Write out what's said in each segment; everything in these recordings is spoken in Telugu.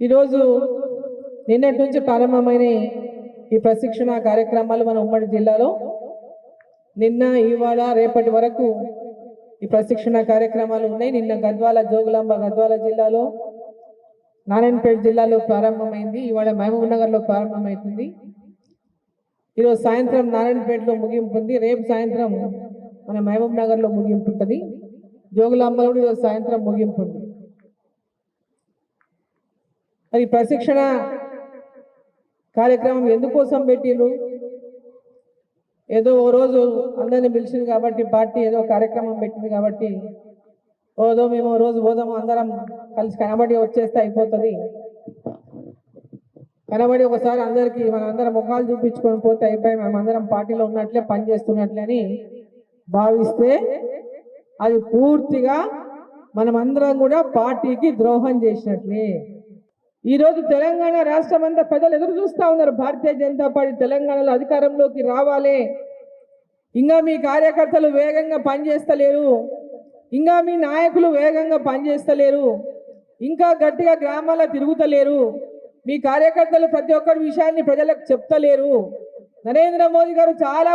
ఈరోజు నిన్నటి నుంచి ప్రారంభమైన ఈ ప్రశిక్షణ కార్యక్రమాలు మన ఉమ్మడి జిల్లాలో నిన్న ఇవాళ రేపటి వరకు ఈ ప్రశిక్షణ కార్యక్రమాలు ఉన్నాయి. నిన్న గద్వాల జోగులాంబ గద్వాల జిల్లాలో, నారాయణపేట జిల్లాలో ప్రారంభమైంది. ఇవాళ మహబూబ్ నగర్లో ప్రారంభమవుతుంది. ఈరోజు సాయంత్రం నారాయణపేటలో ముగింపు ఉంది. రేపు సాయంత్రం మన మహబూబ్ నగర్లో ముగింపు ఉంటుంది. జోగులాంబలో కూడా ఈరోజు సాయంత్రం ముగింపు ఉంది. మరి ప్రశిక్షణ కార్యక్రమం ఎందుకోసం పెట్టిండ్రు? ఏదో ఓ రోజు అందరిని పిలిచింది కాబట్టి, పార్టీ ఏదో కార్యక్రమం పెట్టింది కాబట్టి ఓదో మేము ఓ రోజు పోదాము, అందరం కలిసి కనబడి వచ్చేస్తే అయిపోతుంది, కనబడి ఒకసారి అందరికీ మనం అందరం ముఖాలు చూపించుకొని పోతే అయిపోయి మనం అందరం పార్టీలో ఉన్నట్లే పనిచేస్తున్నట్లే అని భావిస్తే అది పూర్తిగా మనమందరం కూడా పార్టీకి ద్రోహం చేసినట్లే. ఈరోజు తెలంగాణ రాష్ట్రం అంతా ప్రజలు ఎదురు చూస్తూ ఉన్నారు. భారతీయ జనతా పార్టీ తెలంగాణలో అధికారంలోకి రావాలి, ఇంకా మీ కార్యకర్తలు వేగంగా పనిచేస్తలేరు, ఇంకా మీ నాయకులు వేగంగా పనిచేస్తలేరు, ఇంకా గట్టిగా గ్రామాల్లో తిరుగుతలేరు, మీ కార్యకర్తలు ప్రతి ఒక్కరి విషయాన్ని ప్రజలకు చెప్తలేరు, నరేంద్ర మోదీ గారు చాలా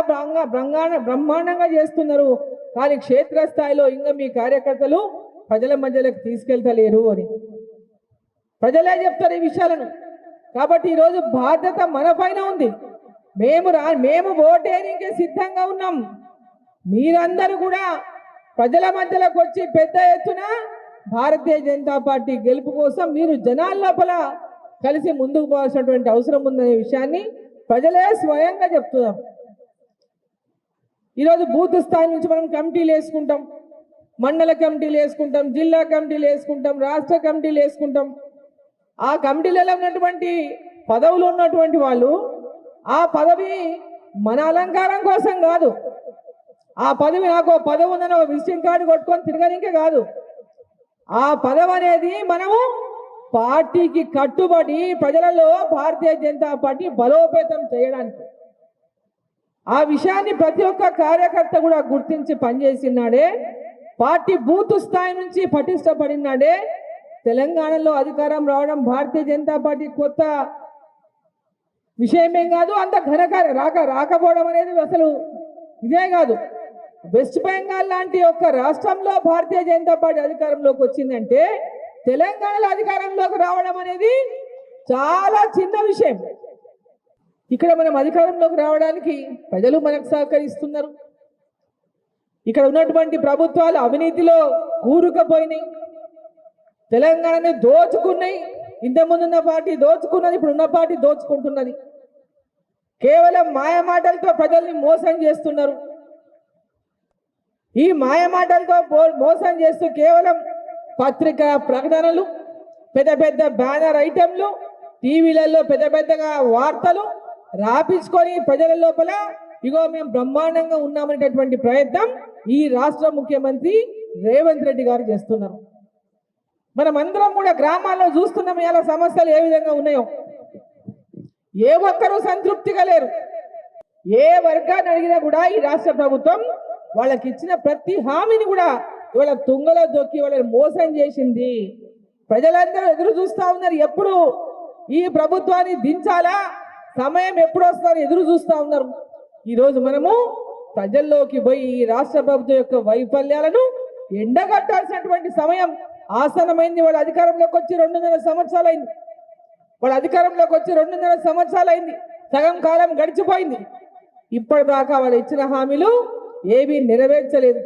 బ్రహ్మాండంగా చేస్తున్నారు, కానీ క్షేత్రస్థాయిలో ఇంకా మీ కార్యకర్తలు ప్రజల మధ్యలోకి తీసుకెళ్తలేరు అని ప్రజలే చెప్తారు ఈ విషయాలను. కాబట్టి ఈరోజు బాధ్యత మన పైన ఉంది. మేము ఓటేయడానికి సిద్ధంగా ఉన్నాం. మీరందరూ కూడా ప్రజల మధ్యలోకి వచ్చి పెద్ద ఎత్తున భారతీయ జనతా పార్టీ గెలుపు కోసం మీరు జనాల లోపల కలిసి ముందుకు పోవాల్సినటువంటి అవసరం ఉందనే విషయాన్ని ప్రజలే స్వయంగా చెప్తున్నాం. ఈరోజు బూత్ స్థాయి నుంచి మనం కమిటీలు వేసుకుంటాం, మండల కమిటీలు వేసుకుంటాం, జిల్లా కమిటీలు వేసుకుంటాం, రాష్ట్ర కమిటీలు వేసుకుంటాం. ఆ కమిటీలలో ఉన్నటువంటి పదవులు ఉన్నటువంటి వాళ్ళు ఆ పదవి మన అలంకారం కోసం కాదు, ఆ పదవి నాకు పదవి ఉందని ఒక విజిటింగ్ కార్డు కొట్టుకొని తిరగడానికే కాదు. ఆ పదవి అనేది మనము పార్టీకి కట్టుబడి ప్రజలలో భారతీయ జనతా పార్టీ బలోపేతం చేయడానికి. ఆ విషయాన్ని ప్రతి ఒక్క కార్యకర్త కూడా గుర్తించి పనిచేసినాడే, పార్టీ బూత్ స్థాయి నుంచి పటిష్టపడినాడే తెలంగాణలో అధికారం రావడం భారతీయ జనతా పార్టీ కొత్త విషయమేం కాదు. అంత రాకపోవడం అనేది అసలు ఇదే కాదు. వెస్ట్ బెంగాల్ లాంటి ఒక రాష్ట్రంలో భారతీయ జనతా పార్టీ అధికారంలోకి వచ్చిందంటే తెలంగాణలో అధికారంలోకి రావడం అనేది చాలా చిన్న విషయం. ఇక్కడ మనం అధికారంలోకి రావడానికి ప్రజలు మనకు సహకరిస్తున్నారు. ఇక్కడ ఉన్నటువంటి ప్రభుత్వాలు అవినీతిలో కూరుకుపోయినాయి, తెలంగాణని దోచుకున్నాయి. ఇంతకుముందున్న పార్టీ దోచుకున్నది, ఇప్పుడు ఉన్న పార్టీ దోచుకుంటున్నది. కేవలం మాయమాటలతో ప్రజల్ని మోసం చేస్తున్నారు. ఈ మాయమాటలతో మోసం చేస్తూ కేవలం పత్రికా ప్రకటనలు, పెద్ద పెద్ద బ్యానర్ ఐటెంలు, టీవీలలో పెద్ద పెద్దగా వార్తలు రాపించుకొని ప్రజల లోపల ఇగో మేము బ్రహ్మాండంగా ఉన్నామనేటటువంటి ప్రయత్నం ఈ రాష్ట్ర ముఖ్యమంత్రి రేవంత్ రెడ్డి గారు చేస్తున్నారు. మనం అందరం కూడా గ్రామాల్లో చూస్తున్నాం ఇలా సమస్యలు ఏ విధంగా ఉన్నాయో. ఏ ఒక్కరూ సంతృప్తిగా లేరు. ఏ వర్గాన్ని అడిగినా కూడా ఈ రాష్ట్ర ప్రభుత్వం వాళ్ళకి ఇచ్చిన ప్రతి హామీని కూడా ఇవాళ తుంగలో దొక్కి వాళ్ళని మోసం చేసింది. ప్రజలందరూ ఎదురు చూస్తూ ఉన్నారు, ఎప్పుడు ఈ ప్రభుత్వాన్ని దించాలా, సమయం ఎప్పుడు వస్తారో ఎదురు చూస్తూ ఉన్నారు. ఈరోజు మనము ప్రజల్లోకి పోయి ఈ రాష్ట్ర ప్రభుత్వం యొక్క వైఫల్యాలను ఎండగట్టాల్సినటువంటి సమయం ఆసనమైంది. వాళ్ళ అధికారంలోకి వచ్చి 2.5 సంవత్సరాలు అయింది. వాళ్ళ అధికారంలోకి వచ్చి 2.5 సంవత్సరాలు అయింది. సగం కాలం గడిచిపోయింది. ఇప్పటిదాకా వాళ్ళు ఇచ్చిన హామీలు ఏవి నెరవేర్చలేదు.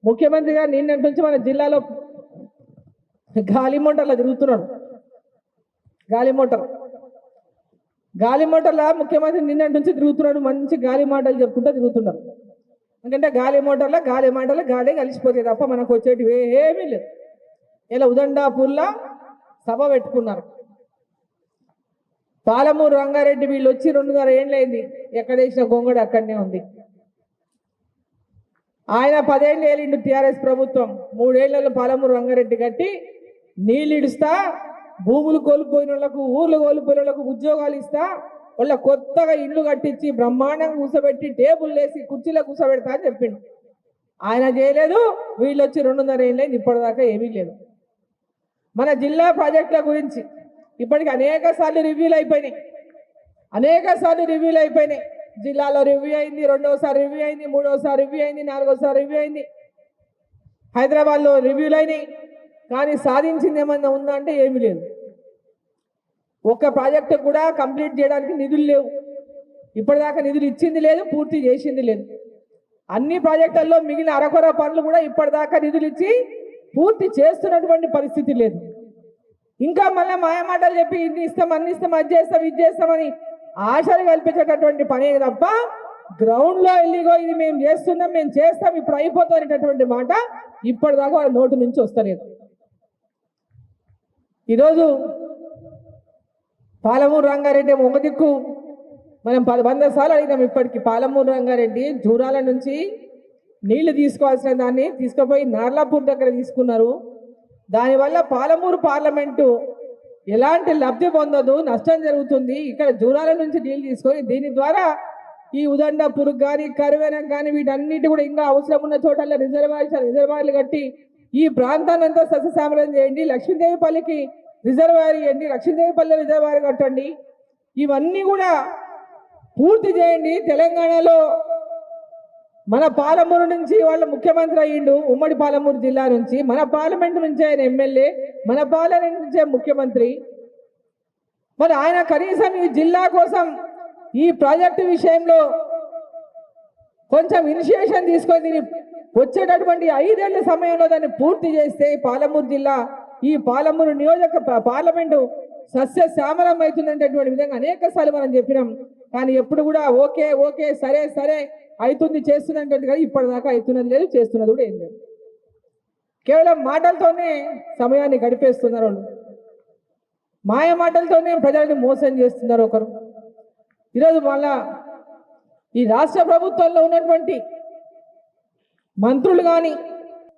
ముఖ్యమంత్రి గారు నిన్నటి నుంచి మన జిల్లాలో గాలి మోటార్లో తిరుగుతున్నాడు. గాలి మోటార్లా ముఖ్యమంత్రి నిన్నటి నుంచి తిరుగుతున్నాడు. మంచి గాలి మాటలు చెప్పుకుంటూ తిరుగుతున్నారు. ఎందుకంటే గాలి మోటార్లో గాలి కలిసిపోతాయి తప్ప మనకు వచ్చేటివి ఏమీ లేదు. ఇలా ఉదండాపూర్లో సభ పెట్టుకున్నారు. పాలమూరు రంగారెడ్డి వీళ్ళు వచ్చి 2.5 ఏళ్ళు అయింది. ఎక్కడ వేసిన గొంగడు అక్కడనే ఉంది. ఆయన 10 ఏళ్ళు ఏలిండు టీఆర్ఎస్ ప్రభుత్వం. 3 ఏళ్లలో పాలమూరు రంగారెడ్డి కట్టి నీళ్ళు ఇడుస్తా, భూములు కోల్పోయిన వాళ్ళకు, ఊర్లు కోల్పోయిన వాళ్ళకు ఉద్యోగాలు ఇస్తా, వాళ్ళ కొత్తగా ఇల్లు కట్టించి బ్రహ్మాండంగా కూర్చోబెట్టి టేబుల్ వేసి కుర్చీలో కూర్చోబెడతా అని చెప్పిండు. ఆయన చేయలేదు. వీళ్ళు వచ్చి 2.5 ఏళ్ళు అయింది. ఇప్పటిదాకా ఏమీ లేదు. మన జిల్లా ప్రాజెక్టుల గురించి ఇప్పటికి అనేక సార్లు రివ్యూలు అయిపోయినాయి, జిల్లాలో రివ్యూ అయింది, రెండోసారి రివ్యూ అయింది, మూడోసారి రివ్యూ అయింది, నాలుగోసారి రివ్యూ అయింది, హైదరాబాద్లో రివ్యూలు అయినాయి. కానీ సాధించింది ఏమన్నా ఉందా అంటే ఏమీ లేదు. ఒక్క ప్రాజెక్టు కూడా కంప్లీట్ చేయడానికి నిధులు లేవు. ఇప్పటిదాకా నిధులు ఇచ్చింది లేదు, పూర్తి చేసింది లేదు. అన్ని ప్రాజెక్టుల్లో మిగిలిన అరకొర పనులు కూడా ఇప్పటిదాకా నిధులు ఇచ్చి పూర్తి చేస్తున్నటువంటి పరిస్థితి లేదు. ఇంకా మళ్ళీ మాయమాటలు చెప్పి ఇన్ని ఇస్తాం, అన్ని ఇస్తాం, అది చేస్తాం, ఇది చేస్తామని ఆశలు కల్పించేటటువంటి పనే తప్ప గ్రౌండ్లో వెళ్ళిగో ఇది మేము చేస్తున్నాం, మేము చేస్తాం, ఇప్పుడు అయిపోతాం అనేటటువంటి మాట ఇప్పటిదాకా వాళ్ళ నోటు నుంచి వస్తలేదు. ఈరోజు పాలమూరు రంగారెడ్డి ఒక దిక్కు మనం 100 సార్లు అడిగినాం. ఇప్పటికి పాలమూరు రంగారెడ్డి జూరాల నుంచి నీళ్లు తీసుకోవాల్సిన దాన్ని తీసుకుపోయి నార్లాపూర్ దగ్గర తీసుకున్నారు. దానివల్ల పాలమూరు పార్లమెంటు ఎలాంటి లబ్ధి పొందదు, నష్టం జరుగుతుంది. ఇక్కడ జూరాల నుంచి నీళ్ళు తీసుకొని దీని ద్వారా ఈ ఉదండపూర్కి కానీ కరువేనకు కానీ వీటన్నిటి కూడా ఇంకా అవసరం ఉన్న చోటల్లో రిజర్వాయర్లు కట్టి ఈ ప్రాంతాన్ని అంతా సస్యశ్యామలం చేయండి. లక్ష్మీదేవిపల్లికి రిజర్వాయర్ ఇవ్వండి, లక్ష్మీదేవిపల్లి రిజర్వాయర్ కట్టండి, ఇవన్నీ కూడా పూర్తి చేయండి. తెలంగాణలో మన పాలమూరు నుంచి వాళ్ళ ముఖ్యమంత్రి అయ్యిండు, ఉమ్మడి పాలమూరు జిల్లా నుంచి, మన పార్లమెంటు నుంచి ఆయన ఎమ్మెల్యే, మన పార్లమెంట్ నుంచే ముఖ్యమంత్రి. మరి ఆయన కనీసం ఈ జిల్లా కోసం ఈ ప్రాజెక్టు విషయంలో కొంచెం ఇనిషియేషన్ తీసుకొని వచ్చేటటువంటి 5 ఏళ్ల సమయంలో దాన్ని పూర్తి చేస్తే పాలమూరు జిల్లా, ఈ పాలమూరు పార్లమెంటు సస్యశ్యామలం అవుతుందంటటువంటి విధంగా అనేక సార్లు మనం చెప్పినాం. కానీ ఎప్పుడు కూడా ఓకే ఓకే సరే సరే అవుతుంది చేస్తున్నట్టు కానీ ఇప్పటిదాకా అవుతున్నది లేదు, చేస్తున్నది కూడా ఏం లేదు. కేవలం మాటలతోనే సమయాన్ని గడిపేస్తున్నారు వాళ్ళు, మాయ మాటలతోనే ప్రజలను మోసం చేస్తున్నారు ఒకరు. ఈరోజు మళ్ళా ఈ రాష్ట్ర ప్రభుత్వంలో ఉన్నటువంటి మంత్రులు కానీ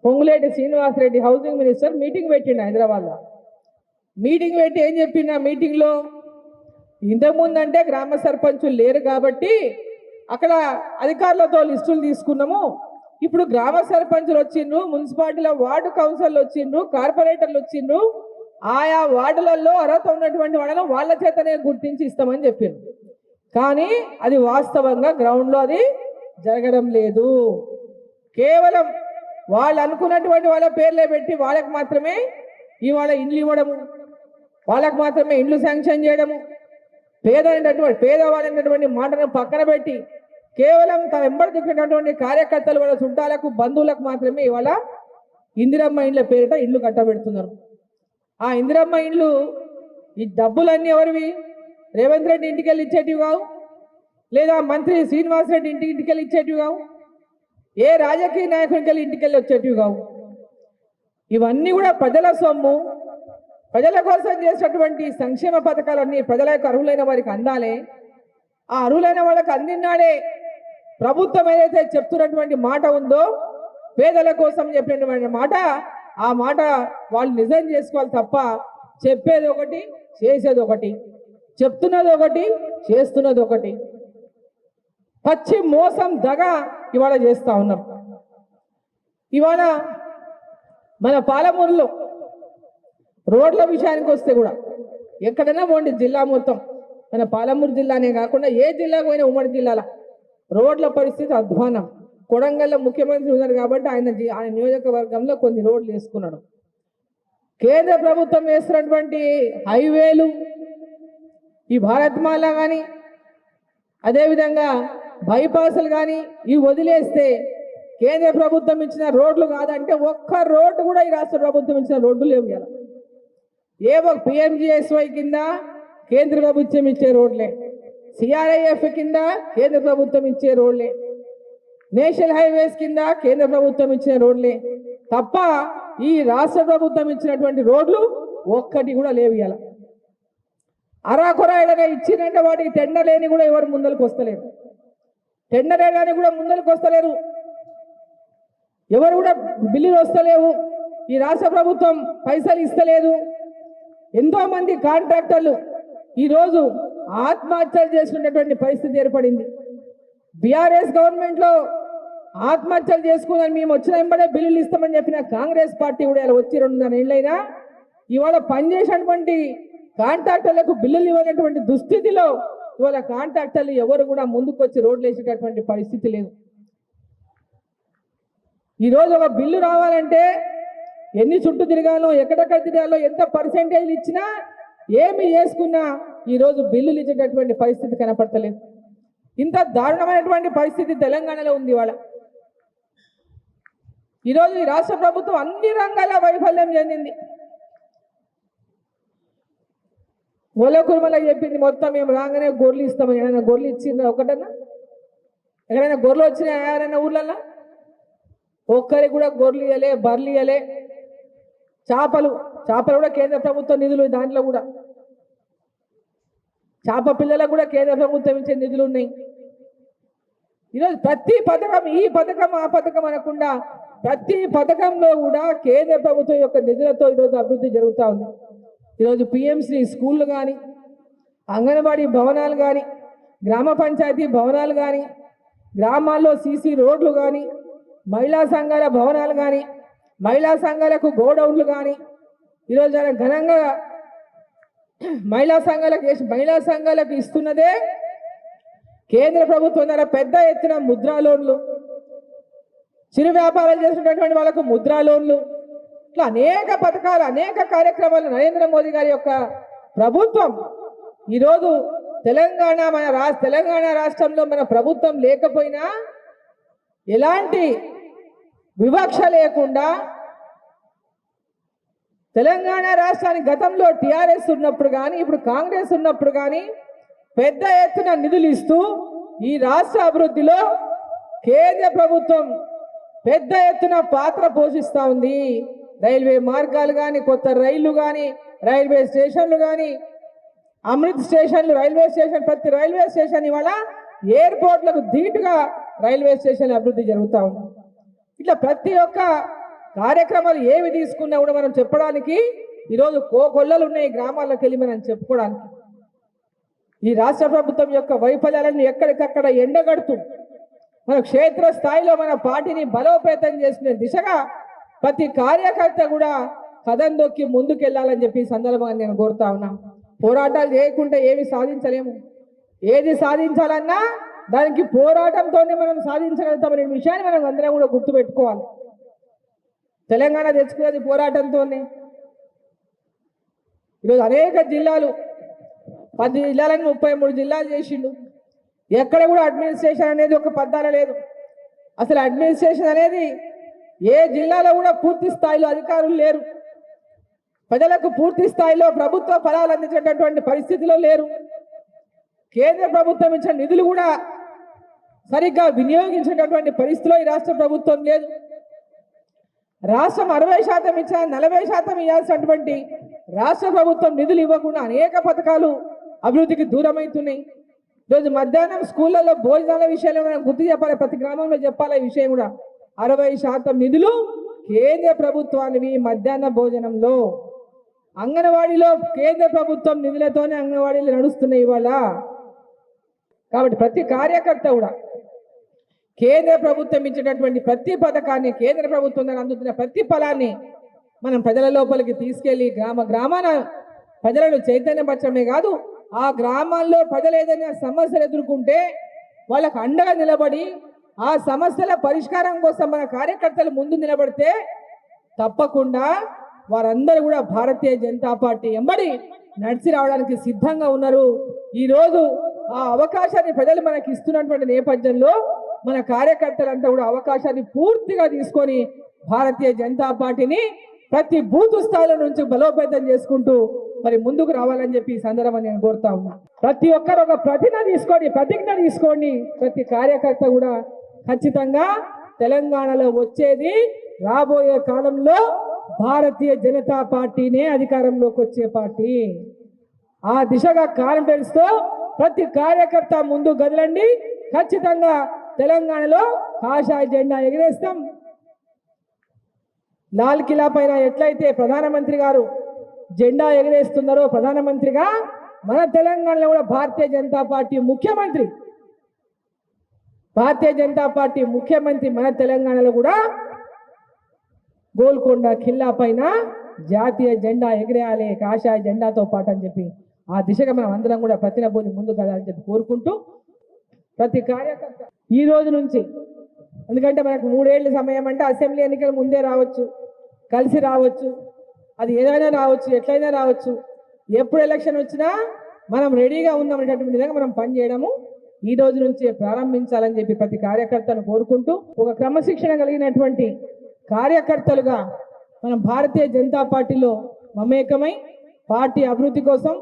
Ponguleti Srinivasa Reddy housing minister meeting పెట్టిండు హైదరాబాద్లో. మీటింగ్ పెట్టి ఏం చెప్పిన మీటింగ్లో, ఇంతకుముందు అంటే గ్రామ సర్పంచులు లేరు కాబట్టి అక్కడ అధికారులతో లిస్టులు తీసుకున్నాము, ఇప్పుడు గ్రామ సర్పంచులు వచ్చిండ్రు, మున్సిపాలిటీలో వార్డు కౌన్సిల్ వచ్చిండ్రు, కార్పొరేటర్లు వచ్చిండ్రు, ఆయా వార్డులలో అర్హత ఉన్నటువంటి వాళ్ళను వాళ్ళ చేతనే గుర్తించి ఇస్తామని చెప్పిండ్రు. కానీ అది వాస్తవంగా గ్రౌండ్లో అది జరగడం లేదు. కేవలం వాళ్ళు అనుకున్నటువంటి వాళ్ళ పేర్లే పెట్టి వాళ్ళకి మాత్రమే ఇవాళ ఇండ్లు ఇవ్వడము, వాళ్ళకు మాత్రమే ఇండ్లు శాంక్షన్ చేయడము, పేదవాళ్ళైనటువంటి మాటను పక్కన పెట్టి కేవలం తన వెంబడి దిగినటువంటి కార్యకర్తలు వాళ్ళ చుట్టాలకు బంధువులకు మాత్రమే ఇవాళ ఇందిరమ్మ ఇండ్ల పేరిట ఇండ్లు కట్టబెడుతున్నారు. ఆ ఇందిరమ్మ ఇండ్లు ఈ డబ్బులన్నీ ఎవరివి? రేవంత్ రెడ్డి ఇంటికి వెళ్ళి ఇచ్చేటివి కావు, లేదా మంత్రి శ్రీనివాసరెడ్డి ఇంటికి వెళ్ళి ఇచ్చేటివి కావు, ఏ రాజకీయ నాయకునికి వెళ్ళి ఇంటికి వెళ్ళి వచ్చేటివి కావు. ఇవన్నీ కూడా ప్రజల సొమ్ము, ప్రజల కోసం చేసినటువంటి సంక్షేమ పథకాలన్నీ ప్రజలకు అర్హులైన వారికి అందాలి. ఆ అర్హులైన వాళ్ళకి అందినాడే ప్రభుత్వం ఏదైతే చెప్తున్నటువంటి మాట ఉందో పేదల కోసం చెప్పినటువంటి మాట, ఆ మాట వాళ్ళు నిజం చేసుకోవాలి తప్ప చెప్పేది ఒకటి చేసేది ఒకటి, చెప్తున్నది ఒకటి చేస్తున్నది ఒకటి, పచ్చి మోసం దగ ఇవాళ చేస్తూ ఉన్నాం. ఇవాళ మన పాలమూరులో రోడ్ల విషయానికి వస్తే కూడా ఎక్కడైనా పోండి జిల్లా మొత్తం, మన పాలమూరు జిల్లానే కాకుండా ఏ జిల్లాకు పోయినా ఉమ్మడి జిల్లాల రోడ్ల పరిస్థితి అధ్వానం. కొడంగల్లో ముఖ్యమంత్రి ఉన్నారు కాబట్టి ఆయన నియోజకవర్గంలో కొన్ని రోడ్లు వేసుకున్నాడు. కేంద్ర ప్రభుత్వం వేస్తున్నటువంటి హైవేలు, ఈ భారత్మాల కానీ అదేవిధంగా బైపాసులు కానీ ఇవి వదిలేస్తే కేంద్ర ప్రభుత్వం ఇచ్చిన రోడ్లు కాదంటే ఒక్క రోడ్డు కూడా ఈ రాష్ట్ర ప్రభుత్వం ఇచ్చిన రోడ్లు లేవు. ఇలా ఏవో పిఎంజిఎస్వై కింద కేంద్ర ప్రభుత్వం ఇచ్చే రోడ్లే, సిఆర్ఐఎఫ్ కింద కేంద్ర ప్రభుత్వం ఇచ్చే రోడ్లే, నేషనల్ హైవేస్ కింద కేంద్ర ప్రభుత్వం ఇచ్చిన రోడ్లే తప్ప ఈ రాష్ట్ర ప్రభుత్వం ఇచ్చినటువంటి రోడ్లు ఒక్కటి కూడా లేవు. ఇలా అరాకొరాయిడగా ఇచ్చినంటే వాటికి టెండర్ లేని కూడా ఎవరు ముందరికి వస్తలేరు, టెండర్ వేయడానికి కూడా ముందరికి వస్తలేరు, ఎవరు కూడా బిల్లులు వస్తలేవు, ఈ రాష్ట్ర ప్రభుత్వం పైసలు ఇస్తలేదు. ఎంతో మంది కాంట్రాక్టర్లు ఈరోజు ఆత్మహత్యలు చేసుకునేటువంటి పరిస్థితి ఏర్పడింది. బీఆర్ఎస్ గవర్నమెంట్లో ఆత్మహత్యలు చేసుకున్నాను మేము వచ్చిన వెంబడే బిల్లులు ఇస్తామని చెప్పిన కాంగ్రెస్ పార్టీ కూడా ఇలా వచ్చి 2.5 ఏళ్ళైనా ఇవాళ పనిచేసినటువంటి కాంట్రాక్టర్లకు బిల్లులు ఇవ్వనటువంటి దుస్థితిలో ఇవాళ కాంట్రాక్టర్లు ఎవరు కూడా ముందుకు వచ్చి రోడ్లు వేసేటటువంటి పరిస్థితి లేదు. ఈరోజు ఒక బిల్లు రావాలంటే ఎన్ని చుట్టూ తిరగాలో, ఎక్కడెక్కడ తిరగాలో, ఎంత పర్సెంటేజ్లు ఇచ్చినా, ఏమి చేసుకున్నా ఈరోజు బిల్లులు ఇచ్చేటటువంటి పరిస్థితి కనపడతలేదు. ఇంత దారుణమైనటువంటి పరిస్థితి తెలంగాణలో ఉంది. ఇవాళ ఈరోజు ఈ రాష్ట్ర ప్రభుత్వం అన్ని రంగాల వైఫల్యం చెందింది. గొల్లకుర్మలకు చెప్పింది మొత్తం మేము రాగానే గొర్రెలు ఇస్తామని. ఏమైనా గొర్రెలు ఇచ్చిందా? ఒకటన్నా ఎక్కడైనా గొర్రెలు వచ్చినాయా ఎవరైనా ఊర్లల్లో? ఒక్కరికి కూడా గొర్రెలు ఇవ్వలే, బర్రెలు ఇవ్వలే. చేపలు కూడా కేంద్ర ప్రభుత్వ నిధులు, దాంట్లో కూడా చేప పిల్లలకు కూడా కేంద్ర ప్రభుత్వం ఇచ్చే నిధులు ఉన్నాయి. ఈరోజు ప్రతి పథకం, ఈ పథకం ఆ పథకం అనకుండా ప్రతి పథకంలో కూడా కేంద్ర ప్రభుత్వం యొక్క నిధులతో ఈరోజు అభివృద్ధి జరుగుతూ ఉంది. ఈరోజు పిఎంసి స్కూళ్ళు కానీ, అంగన్వాడీ భవనాలు కానీ, గ్రామ పంచాయతీ భవనాలు కానీ, గ్రామాల్లో సీసీ రోడ్లు కానీ, మహిళా సంఘాల భవనాలు కానీ, మహిళా సంఘాలకు గోడౌన్లు కానీ, ఈరోజు చాలా ఘనంగా మహిళా సంఘాలకు ఇస్తున్నదే కేంద్ర ప్రభుత్వం ద్వారా పెద్ద ఎత్తున ముద్రా లోన్లు, చిరు వ్యాపారాలు చేసినటువంటి వాళ్ళకు ముద్రా లోన్లు, ఇట్లా అనేక పథకాలు, అనేక కార్యక్రమాలు నరేంద్ర మోదీ గారి యొక్క ప్రభుత్వం ఈరోజు తెలంగాణ రాష్ట్రంలో మన ప్రభుత్వం లేకపోయినా ఎలాంటి వివక్ష లేకుండా తెలంగాణ రాష్ట్రానికి గతంలో టీఆర్ఎస్ ఉన్నప్పుడు కానీ, ఇప్పుడు కాంగ్రెస్ ఉన్నప్పుడు కానీ పెద్ద ఎత్తున నిధులు ఇస్తూ ఈ రాష్ట్ర అభివృద్ధిలో కేంద్ర ప్రభుత్వం పెద్ద ఎత్తున పాత్ర పోషిస్తూ ఉంది. రైల్వే మార్గాలు కానీ, కొత్త రైళ్లు కానీ, రైల్వే స్టేషన్లు కానీ, అమృత్ స్టేషన్లు, రైల్వే స్టేషన్, ప్రతి రైల్వే స్టేషన్ ఇవాళ ఎయిర్పోర్ట్లకు ధీటుగా రైల్వే స్టేషన్ అభివృద్ధి జరుగుతూ ఉంది. ఇట్లా ప్రతి ఒక్క కార్యక్రమాలు ఏవి తీసుకున్నా కూడా మనం చెప్పడానికి ఈరోజు కోకొల్లలు ఉన్నాయి గ్రామాల్లోకి వెళ్ళి మనం చెప్పుకోవడానికి. ఈ రాష్ట్ర ప్రభుత్వం యొక్క వైఫల్యాలను ఎక్కడికక్కడ ఎండగడుతూ మన క్షేత్ర స్థాయిలో మన పార్టీని బలోపేతం చేసిన దిశగా ప్రతి కార్యకర్త కూడా కదం దొక్కి ముందుకెళ్లాలని చెప్పి ఈ సందర్భంగా నేను కోరుతా ఉన్నా. పోరాటాలు చేయకుంటే ఏమి సాధించలేము. ఏది సాధించాలన్నా దానికి పోరాటంతోనే మనం సాధించగలుగుతామనే విషయాన్ని మనం అందరం కూడా గుర్తుపెట్టుకోవాలి. తెలంగాణ తెచ్చుకునేది పోరాటంతోనే. ఈరోజు అనేక జిల్లాలు, 10 జిల్లాలని 33 జిల్లాలు చేసిండు. ఎక్కడ కూడా అడ్మినిస్ట్రేషన్ అనేది ఒక పద్దాల లేదు. అసలు అడ్మినిస్ట్రేషన్ అనేది ఏ జిల్లాలో కూడా పూర్తి స్థాయిలో అధికారులు లేరు. ప్రజలకు పూర్తి స్థాయిలో ప్రభుత్వ ఫలాలు అందించేటటువంటి పరిస్థితిలో లేరు. కేంద్ర ప్రభుత్వం ఇచ్చిన నిధులు కూడా సరిగ్గా వినియోగించేటటువంటి పరిస్థితిలో ఈ రాష్ట్ర ప్రభుత్వం లేదు. రాష్ట్రం 60% ఇచ్చిన 40% ఇవ్వాల్సినటువంటి రాష్ట్ర ప్రభుత్వం నిధులు ఇవ్వకుండా అనేక పథకాలు అభివృద్ధికి దూరమవుతున్నాయి. ఈరోజు మధ్యాహ్నం స్కూళ్ళలో భోజనాల విషయంలో మనం గుర్తు చెప్పాలి, ప్రతి గ్రామంలో చెప్పాలి ఈ విషయం కూడా. 60% నిధులు కేంద్ర ప్రభుత్వానివి మధ్యాహ్న భోజనంలో. అంగన్వాడీలో కేంద్ర ప్రభుత్వం నిధులతోనే అంగన్వాడీలు నడుస్తున్నాయి ఇవాళ. కాబట్టి ప్రతి కార్యకర్త కూడా కేంద్ర ప్రభుత్వం ఇచ్చేటటువంటి ప్రతి పథకాన్ని, కేంద్ర ప్రభుత్వం అందుతున్న ప్రతి ఫలాన్ని మనం ప్రజల లోపలికి తీసుకెళ్లి గ్రామాన ప్రజలను చైతన్యపరచడమే కాదు, ఆ గ్రామాల్లో ప్రజలు ఏదైనా సమస్యలు ఎదుర్కొంటే వాళ్ళకు అండగా నిలబడి ఆ సమస్యల పరిష్కారం కోసం మన కార్యకర్తలు ముందు నిలబడితే తప్పకుండా వారందరూ కూడా భారతీయ జనతా పార్టీ ఎంబడి నడిచి రావడానికి సిద్ధంగా ఉన్నారు. ఈరోజు ఆ అవకాశాన్ని ప్రజలు మనకి ఇస్తున్నటువంటి నేపథ్యంలో మన కార్యకర్తలంతా కూడా అవకాశాన్ని పూర్తిగా తీసుకొని భారతీయ జనతా పార్టీని ప్రతి బూత్ స్థాయిలో నుంచి బలోపేతం చేసుకుంటూ మరి ముందుకు రావాలని చెప్పి ఈ సందర్భంగా నేను కోరుతా ఉన్నా. ప్రతి ఒక్కరు ఒక ప్రతిజ్ఞ తీసుకోండి. ప్రతి కార్యకర్త కూడా ఖచ్చితంగా తెలంగాణలో వచ్చేది రాబోయే కాలంలో భారతీయ జనతా పార్టీనే అధికారంలోకి వచ్చే పార్టీ. ఆ దిశగా కాన్ఫిడెన్స్ తో ప్రతి కార్యకర్త ముందు కదలండి. ఖచ్చితంగా తెలంగాణలో కాషాయ జెండా ఎగిరేస్తాం. లాల్ కిలా పైన ఎట్లయితే ప్రధానమంత్రి గారు జెండా ఎగిరేస్తున్నారో ప్రధానమంత్రిగా, మన తెలంగాణలో కూడా భారతీయ జనతా పార్టీ ముఖ్యమంత్రి మన తెలంగాణలో కూడా గోల్కొండ ఖిల్లా పైన జాతీయ జెండా ఎగిరేయాలి కాషాయ జెండాతో పాటు అని చెప్పి ఆ దిశగా మనం అందరం కూడా ప్రతినబోని ముందు కదా అని చెప్పి కోరుకుంటూ ప్రతి కార్యకర్త ఈ రోజు నుంచి, ఎందుకంటే మనకు 3 ఏళ్ళ సమయం అంటే అసెంబ్లీ ఎన్నికలు ముందే రావచ్చు, కలిసి రావచ్చు, అది ఏదైనా రావచ్చు, ఎట్లయినా రావచ్చు. ఎప్పుడు ఎలక్షన్ వచ్చినా మనం రెడీగా ఉన్నామనేటటువంటి విధంగా మనం పనిచేయడము ఈ రోజు నుంచే ప్రారంభించాలని చెప్పి ప్రతి కార్యకర్తను కోరుకుంటూ ఒక క్రమశిక్షణ కలిగినటువంటి కార్యకర్తలుగా మనం భారతీయ జనతా పార్టీలో మమేకమై పార్టీ అభివృద్ధి కోసం,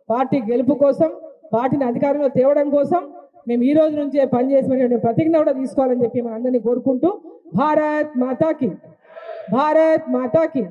పార్టీ గెలుపు కోసం, పార్టీని అధికారంలో తేవడం కోసం మేము ఈ రోజు నుంచే పనిచేసినటువంటి ప్రతిజ్ఞ కూడా తీసుకోవాలని చెప్పి మన అందరినీ కోరుకుంటూ భారత్ మాతాకి, భారత్ మాతాకి.